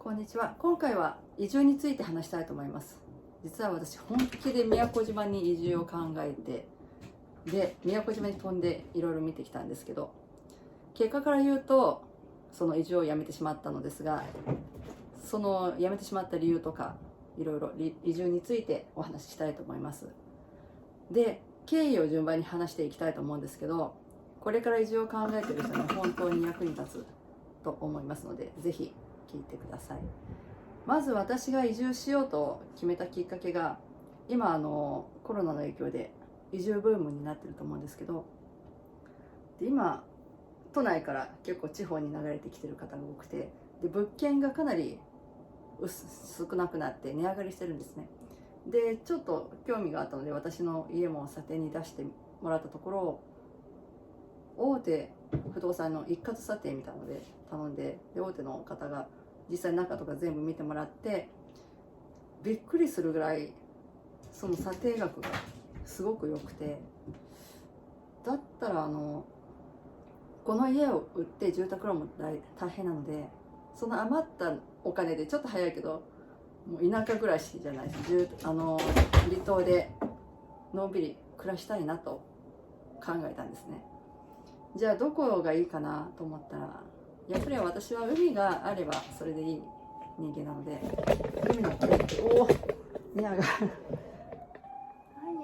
こんにちは。今回は移住について話したいと思います。実は私、本気で宮古島に移住を考えて、で、宮古島に飛んでいろいろ見てきたんですけど、結果から言うと、その移住をやめてしまったのですが、そのやめてしまった理由とか、いろいろ移住についてお話ししたいと思います。で、経緯を順番に話していきたいと思うんですけど、これから移住を考えている人に本当に役に立つと思いますので、ぜひ聞いてください。まず私が移住しようと決めたきっかけが、今コロナの影響で移住ブームになってると思うんですけど、で今都内から結構地方に流れてきてる方が多くて、で物件がかなり少なくなって値上がりしてるんですね。でちょっと興味があったので、私の家も査定に出してもらったところ、大手不動産の一括査定みたいなので頼んで、大手の方が実際中とか全部見てもらって、びっくりするぐらいその査定額がすごく良くて、だったらこの家を売って住宅ローンも大変なので、その余ったお金でちょっと早いけど、もう田舎暮らしじゃないです、離島でのんびり暮らしたいなと考えたんですね。じゃあどこがいいかなと思ったら、やっぱり私は海があればそれでいい人間なので、海のおお、ニャがニ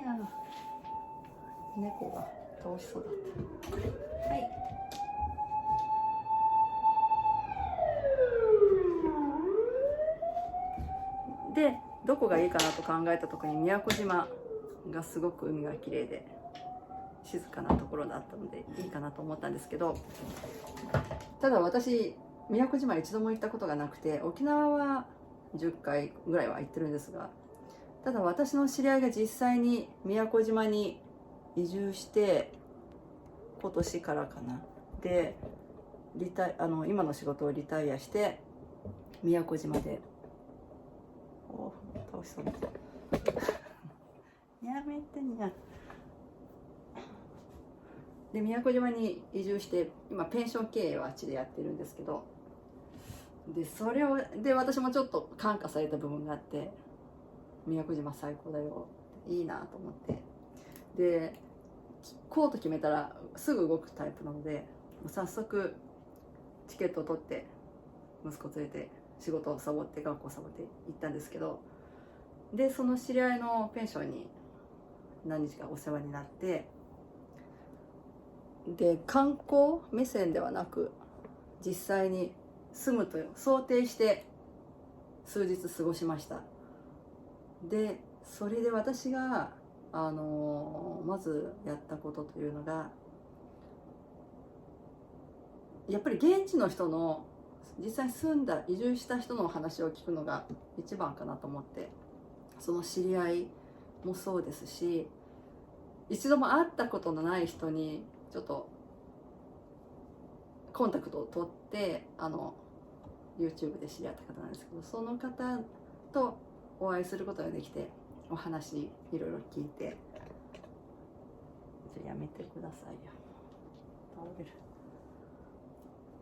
ャ猫が倒しそうだった。はい。でどこがいいかなと考えた時に、宮古島がすごく海が綺麗で静かなところだったのでいいかなと思ったんですけど、ただ私宮古島一度も行ったことがなくて、沖縄は10回ぐらいは行ってるんですが、ただ私の知り合いが実際に宮古島に移住して、今年からかな、で今の仕事をリタイアして宮古島で倒しそうだやめてにゃ。で宮古島に移住して、今ペンション経営をあっちでやってるんですけど、でそれをで私もちょっと感化された部分があって、宮古島最高だよ、いいなと思って、でこうと決めたらすぐ動くタイプなので、早速チケットを取って息子連れて仕事をサボって学校をサボって行ったんですけど、でその知り合いのペンションに何日かお世話になって、で観光目線ではなく実際に住むと想定して数日過ごしました。でそれで私がまずやったことというのが、やっぱり現地の人の実際に住んだ移住した人の話を聞くのが一番かなと思って、その知り合いもそうですし、一度も会ったことのない人にちょっとコンタクトを取って、YouTube で知り合った方なんですけど、その方とお会いすることができて、お話いろいろ聞いて、じゃあやめてくださいよ、倒れ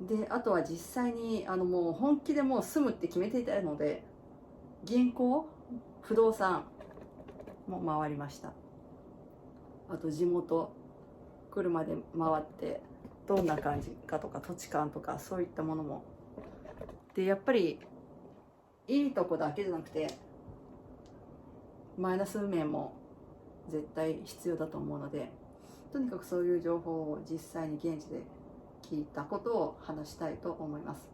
る。であとは実際にもう本気でもう住むって決めていたので、銀行、不動産も回りました。あと地元車で回って、どんな感じかとか土地勘とかそういったものも。でやっぱりいいとこだけじゃなくてマイナス面も絶対必要だと思うので、とにかくそういう情報を実際に現地で聞いたことを話したいと思います。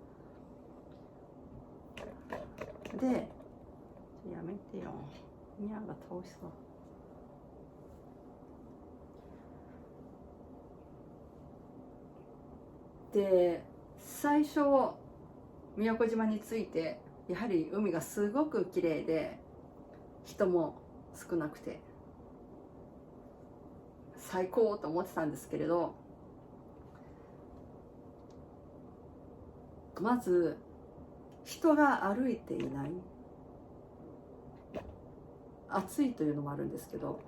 でやめてよ、ミャが倒しそう。で最初宮古島に着いて、やはり海がすごく綺麗で人も少なくて最高と思ってたんですけれど、まず人が歩いていない、暑いというのもあるんですけど、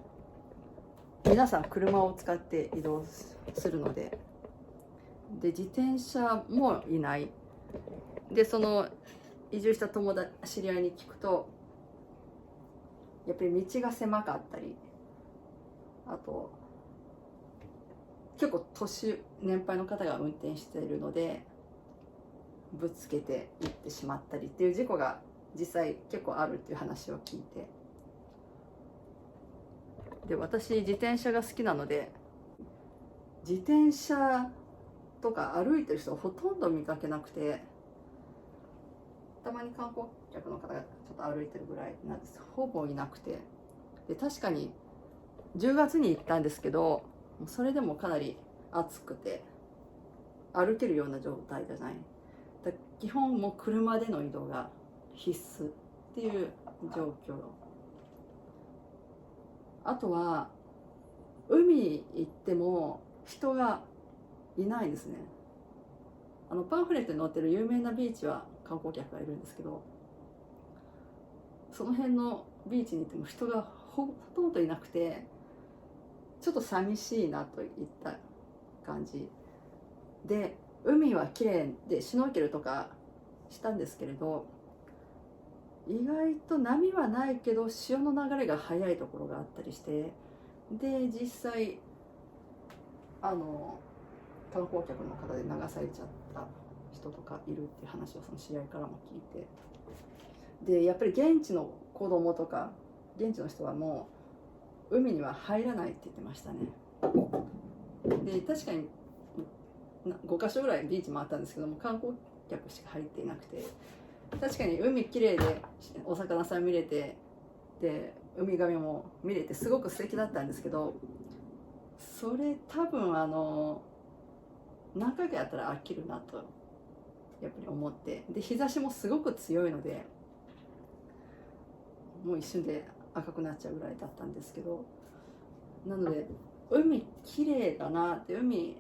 皆さん車を使って移動するので、自転車もいない。でその移住した知り合いに聞くと、やっぱり道が狭かったり、あと結構年配の方が運転しているのでぶつけていってしまったりっていう事故が実際結構あるっていう話を聞いて、で私自転車が好きなので、自転車とか歩いてる人をほとんど見かけなくて、たまに観光客の方がちょっと歩いてるぐらいなんです。ほぼいなくて、で確かに10月に行ったんですけど、それでもかなり暑くて歩けるような状態じゃない。基本もう車での移動が必須っていう状況。あとは海行っても人がいないですね。パンフレットに載ってる有名なビーチは観光客がいるんですけど、その辺のビーチに行っても人がほとんどいなくて、ちょっと寂しいなといった感じで、海は綺麗でシュノーケルとかしたんですけれど、意外と波はないけど潮の流れが速いところがあったりして、で実際観光客の方で流されちゃった人とかいるっていう話をその知り合いからも聞いて、でやっぱり現地の子供とか現地の人はもう海には入らないって言ってましたね。で確かに5カ所ぐらいビーチもあったんですけども、観光客しか入っていなくて、確かに海きれいでお魚さん見れて、でウミガメも見れてすごく素敵だったんですけど、それ多分何回かやったら飽きるなとやっぱり思って、で日差しもすごく強いのでもう一瞬で赤くなっちゃうぐらいだったんですけど、なので海きれいだなって、海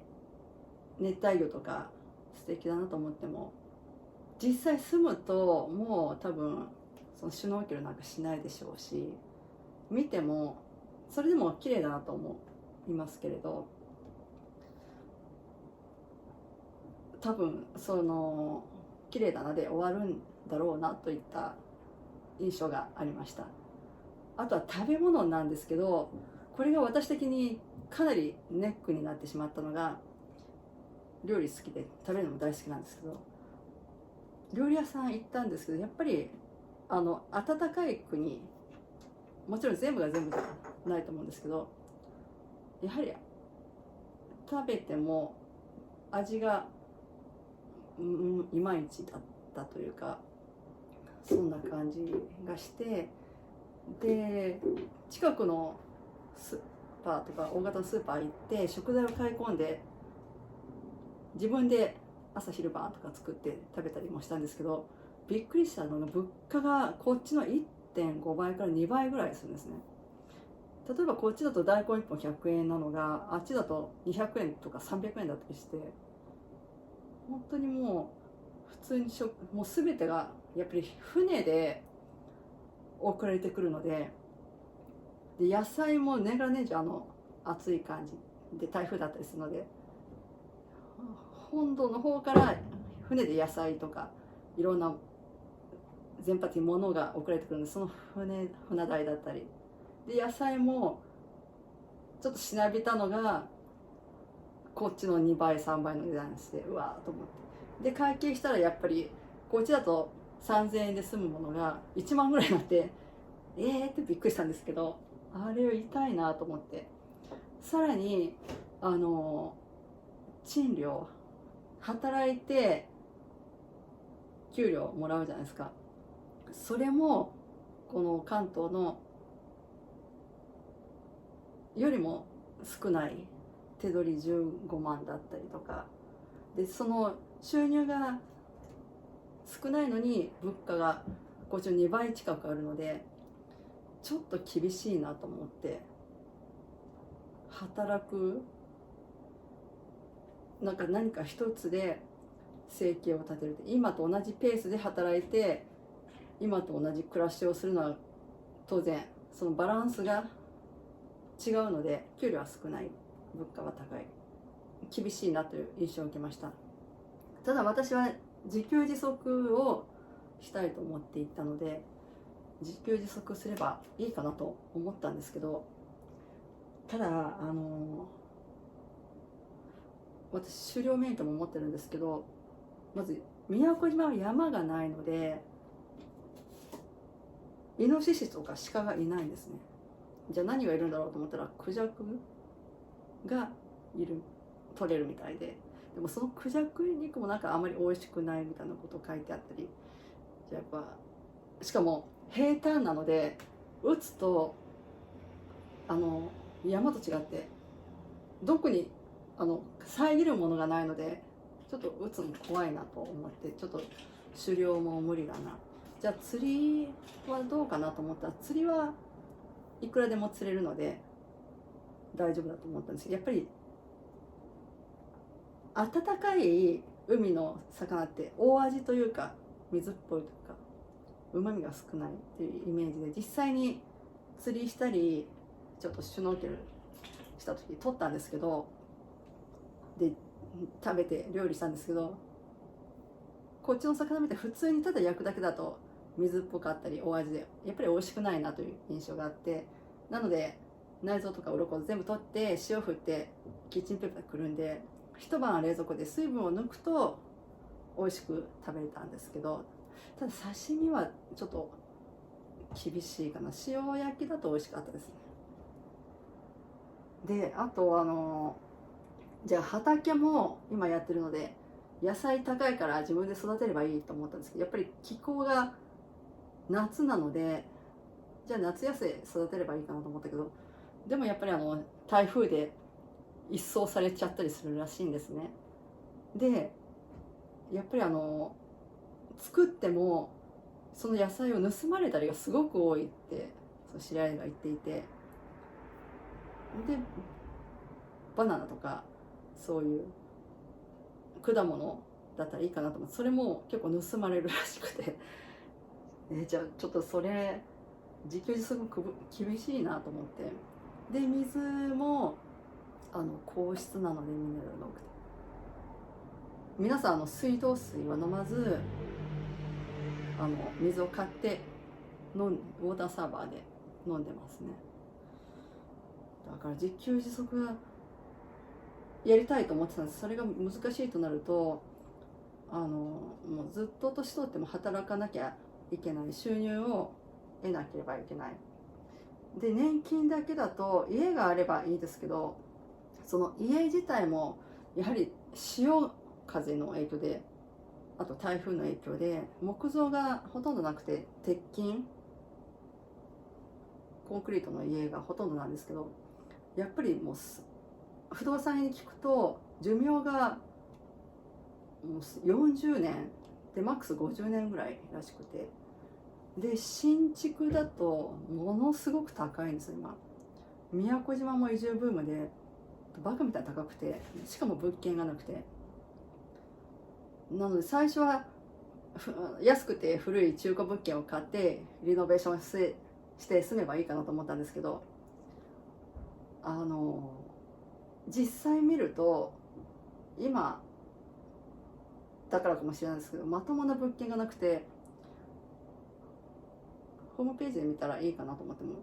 熱帯魚とか素敵だなと思っても、実際住むともう多分そのシュノーケルなんかしないでしょうし、見てもそれでも綺麗だなと思いますけれど、多分その綺麗だなで終わるんだろうなといった印象がありました。あとは食べ物なんですけど、これが私的にかなりネックになってしまったのが、料理好きで食べるのも大好きなんですけど、料理屋さん行ったんですけど、やっぱり暖かい国、もちろん全部が全部じゃないと思うんですけど、やはり食べても味がいまいちだったというか、そんな感じがして、で近くのスーパーとか大型のスーパー行って食材を買い込んで自分で朝昼晩とか作って食べたりもしたんですけど、びっくりしたのが物価がこっちの 1.5 倍から2倍ぐらいするんですね。例えばこっちだと大根1本100円なのが、あっちだと200円とか300円だったりして、本当にもう普通にもう全てがやっぱり船で送られてくるので、野菜も年がら年中暑い感じで台風だったりするので、本土の方から船で野菜とかいろんな全般的に物が送られてくるので、その船代だったりで、野菜もちょっとしなびたのがこっちの2倍3倍の値段して、うわーと思って、で会計したらやっぱりこっちだと3000円で済むものが1万ぐらいになって、ってびっくりしたんですけど、あれを痛いなと思って、さらに賃料、働いて給料もらうじゃないですか。それもこの関東のよりも少ない、手取り15万だったりとかで、その収入が少ないのに物価がこっちの2倍近くあるので、ちょっと厳しいなと思って、働く何か一つで生計を立てる、今と同じペースで働いて今と同じ暮らしをするのは当然そのバランスが違うので、給料は少ない、物価は高い、厳しいなという印象を受けました。ただ私は自給自足をしたいと思っていったので、自給自足すればいいかなと思ったんですけど、ただ私狩猟免許も持ってるんですけど、まず宮古島は山がないのでイノシシとか鹿がいないんですね。じゃあ何がいるんだろうと思ったらクジャクが取れるみたいで、でもそのクジャク肉もなんかあまり美味しくないみたいなこと書いてあったり、じゃあやっぱしかも平坦なので撃つと山と違ってどこに遮るものがないのでちょっと撃つの怖いなと思って、ちょっと狩猟も無理だな、じゃあ釣りはどうかなと思ったら、釣りはいくらでも釣れるので大丈夫だと思ったんですけど、やっぱり温かい海の魚って大味というか水っぽいというかうまみが少ないっていうイメージで、実際に釣りしたりちょっとシュノーケルした時取ったんですけど、で食べて料理したんですけど、こっちの魚見て普通にただ焼くだけだと水っぽかったり大味でやっぱり美味しくないなという印象があって、なので内臓とか鱗全部取って塩振ってキッチンペーパーでくるんで一晩冷蔵庫で水分を抜くと美味しく食べれたんですけど、ただ刺身はちょっと厳しいかな。塩焼きだと美味しかったですね。であとじゃあ畑も今やってるので野菜高いから自分で育てればいいと思ったんですけど、やっぱり気候が夏なので、じゃあ夏野菜育てればいいかなと思ったけど、でもやっぱり台風で一掃されちゃったりするらしいんですね。でやっぱり作ってもその野菜を盗まれたりがすごく多いって知り合いが言っていて、でバナナとかそういう果物だったらいいかなと思って、それも結構盗まれるらしくてじゃあちょっとそれ自給自足厳しいなと思って、で水も硬質なのでミネラルが多くて、皆さん水道水は飲まず水を買ってウォーターサーバーで飲んでますね。だから自給自足がやりたいと思ってたんです。それが難しいとなるともうずっと年取っても働かなきゃいけない、収入を得なければいけない。で年金だけだと家があればいいですけど、その家自体もやはり潮風の影響で、あと台風の影響で木造がほとんどなくて鉄筋コンクリートの家がほとんどなんですけど、やっぱりもう不動産屋に聞くと寿命がもう40年でマックス50年ぐらいらしくて、で新築だとものすごく高いんですよ今。宮古島も移住ブームでバカみたいに高くて、しかも物件がなくて、なので最初は安くて古い中古物件を買ってリノベーションして住めばいいかなと思ったんですけど、実際見ると今だからかもしれないですけどまともな物件がなくて、ホームページで見たらいいかなと思っても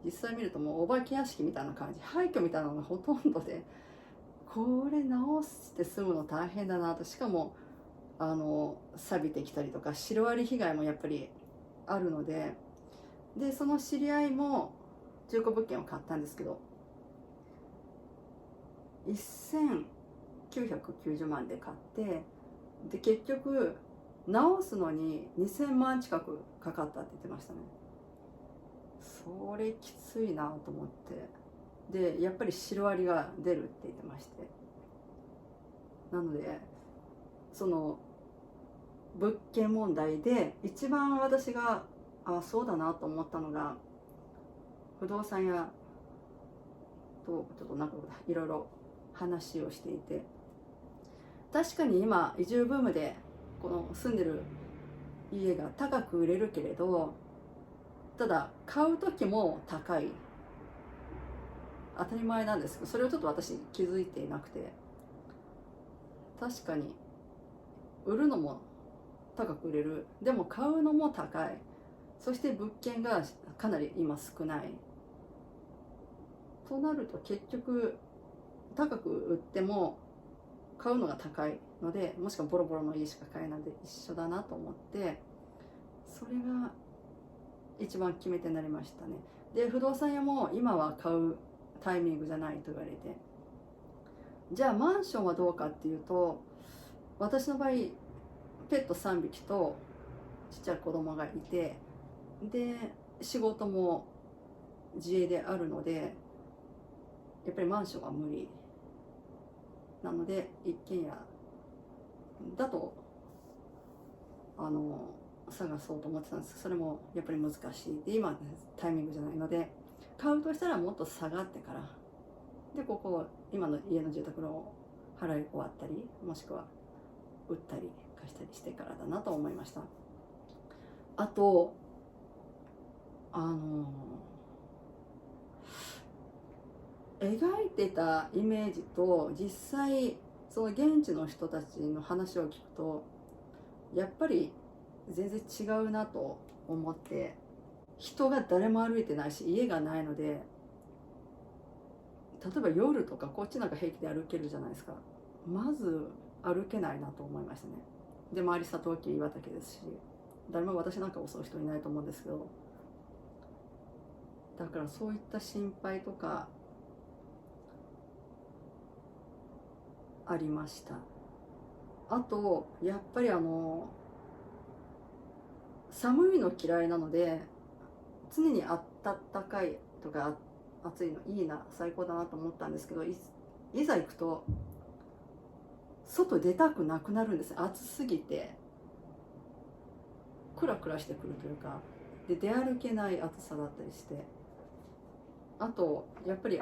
実際見るともうお化け屋敷みたいな感じ、廃墟みたいなのがほとんどで、これ直して住むの大変だなと。しかも錆びてきたりとかシロアリ被害もやっぱりあるので、でその知り合いも中古物件を買ったんですけど1990万で買って、で結局直すのに2000万近くかかったって言ってましたね。それきついなと思って、でやっぱりシロアリが出るって言ってまして、なのでその物件問題で一番私がそうだなと思ったのが、不動産屋とちょっとなんかいろいろ話をしていて、確かに今移住ブームでこの住んでる家が高く売れるけれど、ただ買う時も高い、当たり前なんですけど、それをちょっと私気づいていなくて、確かに売るのも高く売れる、でも買うのも高い、そして物件がかなり今少ないとなると、結局高く売っても買うのが高いので、もしくはボロボロの家しか買えないので一緒だなと思って、それが一番決め手になりましたね。で不動産屋も今は買うタイミングじゃないと言われて、じゃあマンションはどうかっていうと、私の場合ペット3匹とちっちゃい子供がいて、で仕事も自営であるので、やっぱりマンションは無理なので、一軒家だと探そうと思ってたんですけど、それもやっぱり難しいで、今タイミングじゃないので、買うとしたらもっと下がってからで、ここ今の家の住宅ローンを払い終わったり、もしくは売ったり貸したりしてからだなと思いました。あと描いてたイメージと実際その現地の人たちの話を聞くと、やっぱり全然違うなと思って、人が誰も歩いてないし家がないので、例えば夜とかこっちなんか平気で歩けるじゃないですか。まず歩けないなと思いましたね。で周りサトウキビ畑ですし、誰も私なんか襲う人いないと思うんですけど、だからそういった心配とかありました。あとやっぱり寒いの嫌いなので、常にあったかいとか暑いのいいな、最高だなと思ったんですけど、いざ行くと外出たくなくなるんです。暑すぎてクラクラしてくるというか、で出歩けない暑さだったりして、あとやっぱり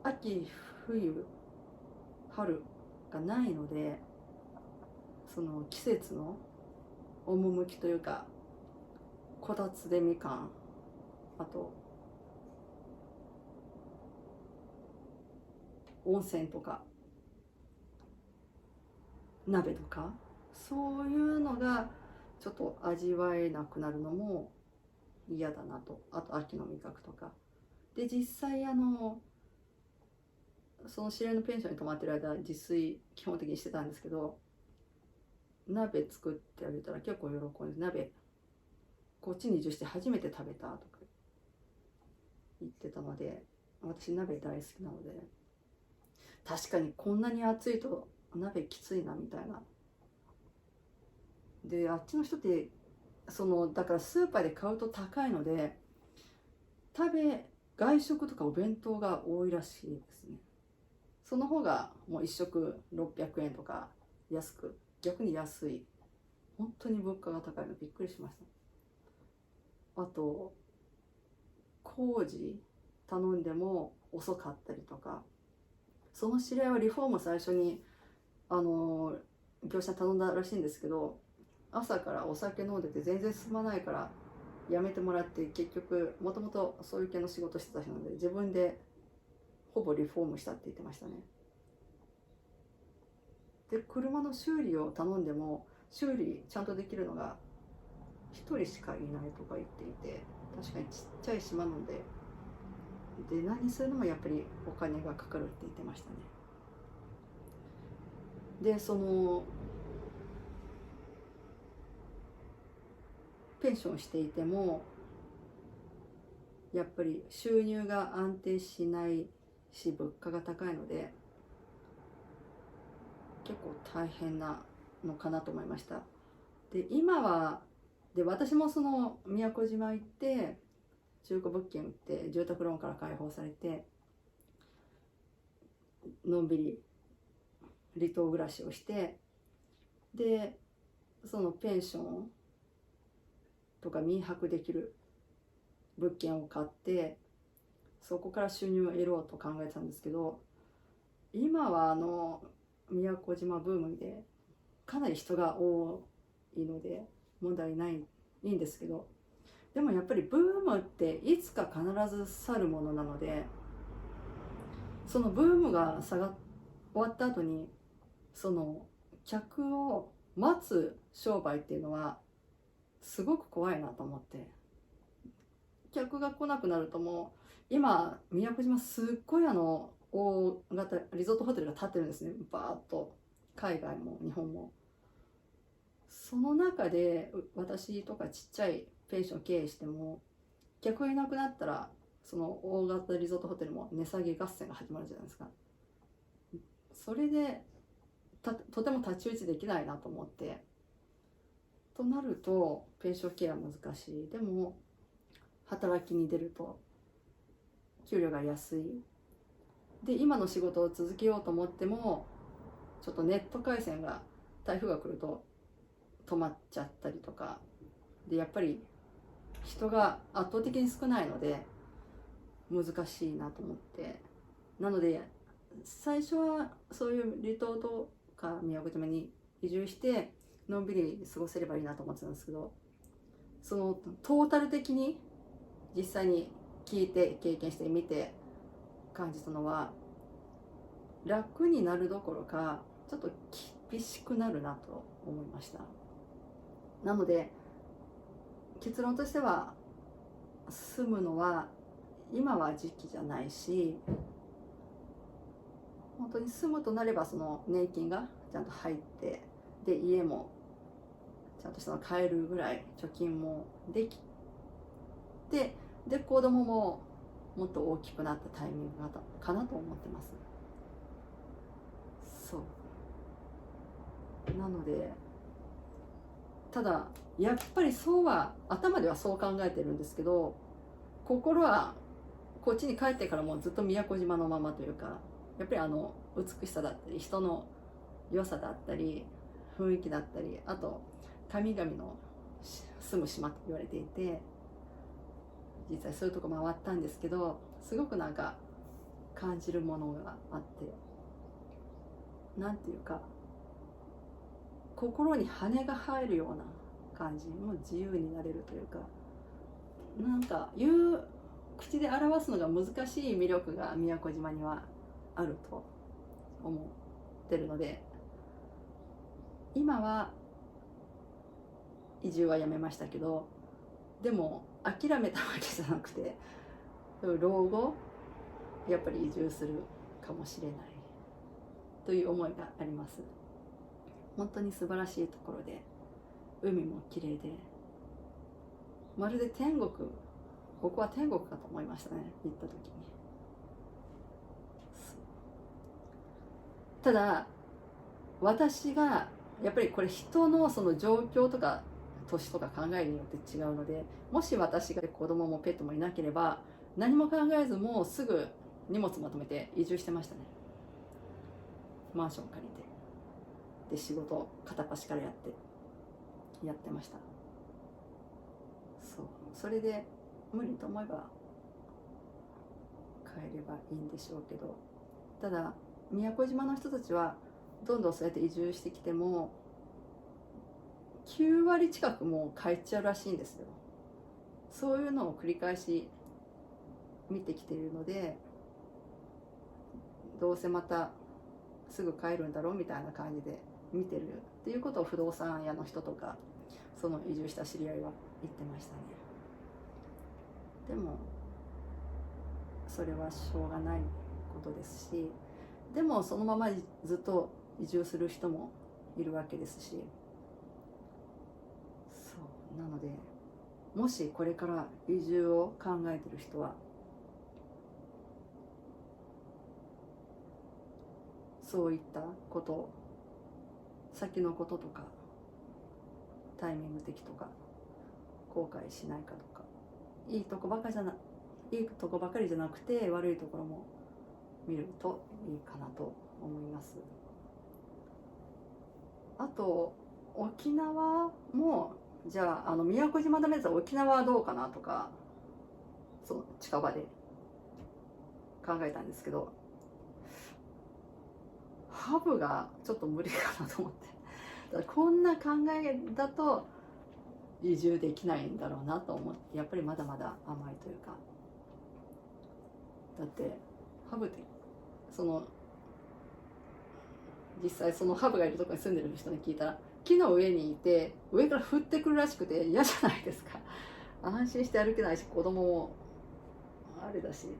秋冬春がないので、その季節の趣というか、こたつでみかん、あと温泉とか鍋とか、そういうのがちょっと味わえなくなるのも嫌だなと。あと秋の味覚とかで、実際その知り合いのペンションに泊まってる間自炊基本的にしてたんですけど、鍋作ってあげたら結構喜んで、鍋こっちに移住して初めて食べたとか言ってたので、私鍋大好きなので、確かにこんなに暑いと鍋きついなみたいな。であっちの人ってだからスーパーで買うと高いので、外食とかお弁当が多いらしいですね。その方がもう1食600円とか逆に安い。本当に物価が高いのびっくりしました。あと工事頼んでも遅かったりとか、その知り合いはリフォーム最初に業者に頼んだらしいんですけど、朝からお酒飲んでて全然進まないからやめてもらって、結局もともとそういう系の仕事してた人なので自分でほぼリフォームしたって言ってましたね。で車の修理を頼んでも修理ちゃんとできるのが1人しかいないとか言っていて、確かにちっちゃい島なので、何するのもやっぱりお金がかかるって言ってましたね。でペンションしていてもやっぱり収入が安定しないし、物価が高いので結構大変なのかなと思いました。で私も宮古島行って中古物件売って住宅ローンから解放されて、のんびり離島暮らしをして、でそのペンションとか民泊できる物件を買って、そこから収入を得ろうと考えてたんですけど、今は宮古島ブームでかなり人が多いので問題ないんですけど、でもやっぱりブームっていつか必ず去るものなので、そのブームが終わった後に客を待つ商売っていうのはすごく怖いなと思って、客が来なくなるともう今宮古島すっごい大型リゾートホテルが建ってるんですね、バーッと。海外も日本も。その中で私とかちっちゃいペンション経営しても客がいなくなったらその大型リゾートホテルも値下げ合戦が始まるじゃないですか。それでとても太刀打ちできないなと思って、となるとペンション経営は難しい。でも働きに出ると給料が安いで、今の仕事を続けようと思ってもちょっとネット回線が台風が来ると止まっちゃったりとかで、やっぱり人が圧倒的に少ないので難しいなと思って、なので最初はそういう離島とか宮古島に移住してのんびり過ごせればいいなと思ってたんですけど、そのトータル的に実際に聞いて経験してみて感じたのは、楽になるどころかちょっと厳しくなるなと思いました。なので結論としては、住むのは今は時期じゃないし、本当に住むとなればその年金がちゃんと入って、で家もちゃんとしたの買えるぐらい貯金もできて、で子供ももっと大きくなったタイミングかなと思ってます。そうなので、ただやっぱりそうは頭ではそう考えてるんですけど、心はこっちに帰ってからもずっと宮古島のままというか、やっぱり美しさだったり人の良さだったり雰囲気だったり、あと神々の住む島と言われていて、実際そういうとこ回ったんですけど、すごくなんか感じるものがあって、なんていうか心に羽が生えるような感じ、もう自由になれるというか、なんか口で表すのが難しい魅力が宮古島にはあると思ってるので、今は移住はやめましたけど、でも諦めたわけじゃなくて、老後やっぱり移住するかもしれないという思いがあります。本当に素晴らしいところで、海も綺麗で、まるで天国、ここは天国かと思いましたね、行った時に。ただ私がやっぱりこれ人のその状況とか年とか考えによって違うので、もし私が子供もペットもいなければ何も考えずもうすぐ荷物まとめて移住してましたね。マンション借りて、で仕事片っ端からやってました。それで無理と思えば帰ればいいんでしょうけど、ただ宮古島の人たちはどんどんそうやって移住してきても9割近くもう帰っちゃうらしいんですよ。そういうのを繰り返し見てきているので、どうせまたすぐ帰るんだろうみたいな感じで見てるっていうことを不動産屋の人とかその移住した知り合いは言ってましたね。でもそれはしょうがないことですし、でもそのままずっと移住する人もいるわけですし、そうなので、もしこれから移住を考えてる人はそういったこと、先のこととかタイミング的とか後悔しないかとか、いいとこばかりじゃなくて悪いところも見るといいかなと思います。あと沖縄も、じゃあ宮古島ダメだったら沖縄はどうかなとか、その近場で考えたんですけど、ハブがちょっと無理かなと思って、だからこんな考えだと移住できないんだろうなと思って、やっぱりまだまだ甘いというか、だってハブって実際そのハブがいるところに住んでる人に聞いたら木の上にいて上から降ってくるらしくて嫌じゃないですか。安心して歩けないし、子供もあれだしと思っ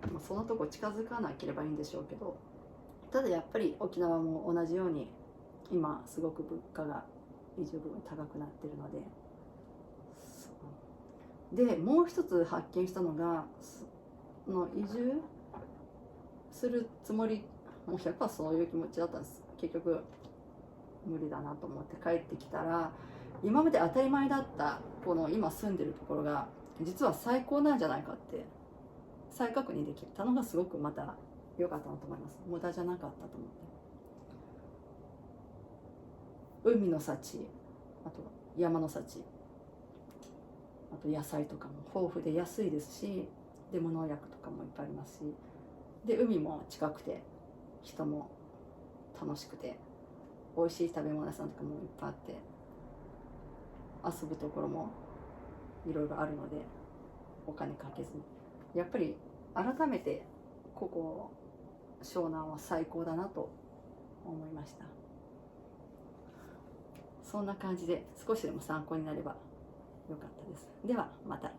て、まあ、そのとこ近づかなければいいんでしょうけど、ただやっぱり沖縄も同じように今すごく物価が移住分高くなってるので、でもう一つ発見したのが、移住するつもりもう 100% そういう気持ちだったんです。結局無理だなと思って帰ってきたら、今まで当たり前だったこの今住んでるところが実は最高なんじゃないかって再確認できたのがすごくまた良かったなと思います。無駄じゃなかったと思って、海の幸、あと山の幸、あと野菜とかも豊富で安いですし、で無農薬とかもいっぱいありますし、で海も近くて人も楽しくて美味しい食べ物屋さんとかもいっぱいあって、遊ぶところもいろいろあるのでお金かけずに、やっぱり改めてここ湘南は最高だなと思いました。そんな感じで少しでも参考になればよかったです。ではまた。